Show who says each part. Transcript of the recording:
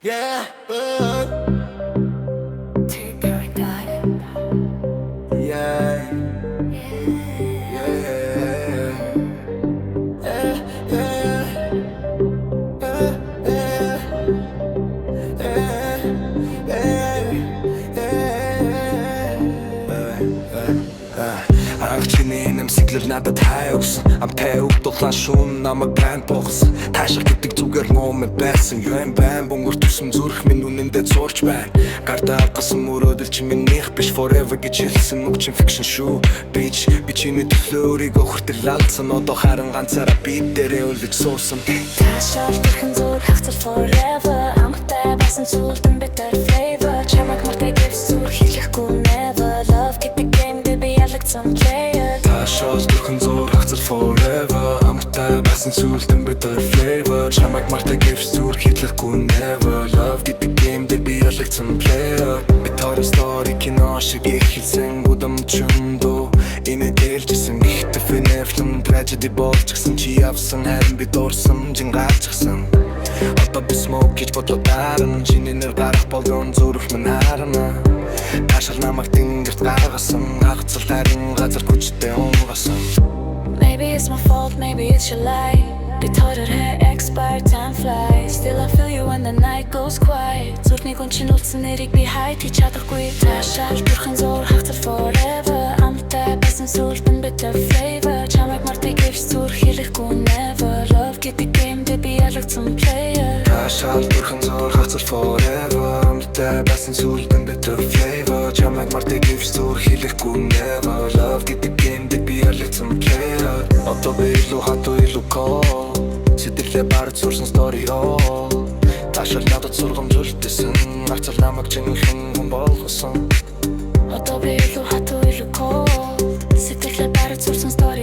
Speaker 1: Yeah,
Speaker 2: Take care of God.
Speaker 1: yeah, Арчины нэмсэглэр надад хай өгсөн Амтай үг дулаан шуун намайг байн богсон Таашаа гэдэг зүгээр муу мэ байсан Юу юм байн бөнгөр төсөм зүрх минь үнэндээ зурч байна Гарта авгасан мөрөөдөл чи минийх биш Forever гэж хэлсэн үг чин fiction шүү Bitch, би чиний төлөө өөрийгөө хүртэл алдсан Одоо харин ганцаараа бит дээрээ үлдэж суусан
Speaker 2: Таашаал бүрхэн зүр хавцал forever Амгатай басан сүлдэн bitter flavor Чамайг мартай гэвс зүр хэлэхгүй never Love гэдэг геймдээ би ялагдсан player
Speaker 1: Таашаал бүрхэн зүр хавцал forever Амгатай басан сүлдэн bitter flavor Чамайг мартай гэвс зүр хэлэхгүй never Love гэдэг геймдээ би ялагдсан player Би тоор story кино шиг ихэлсэн гудам чөндөө Энэ дэлжсэн ихтэй финэфлэн tragedy болчихсон чи явсан харин би дуурсан жин гарчихсан Одоо би smoke гэж бодлоо даран Чиний нэр гарах болгон зүрх минь харна Таашаал намайг тэнгэрт гаргасан Хагцал харин газар хүчтэй унгасан
Speaker 2: Maybe it's my fault, maybe it's your lie Би тойрор хэ expired time flies Still I feel you when the night goes quiet Зүрхний гүн чин үлдсэн нэрийг би хайт хийж чадахгүй Таашаал бүрхэн зур хавцал forever Амтай басан сүлдэн bitter flavor Чамайг мартай гэвс зүр хэлэхгүй never Love гэдэг геймдээ би ялагдсан player
Speaker 1: Таашаал бүрхэн зур хавцал forever Амтай басан сүлдэн bitter flavor Чамайг мартай гэвс зүр хэлэхгүй never Love гэдэг геймдээ би ялагдсан player Одоо би илүү хатуу илүү cold Сэтгэлээ бард сурсан story all Таашаал надад сургамжуулдсэн Хавцал намайг жинхэнэ хүн болгосон
Speaker 2: Одоо би илүү хатуу илүү cold Сэтгэлээ бард сурсан story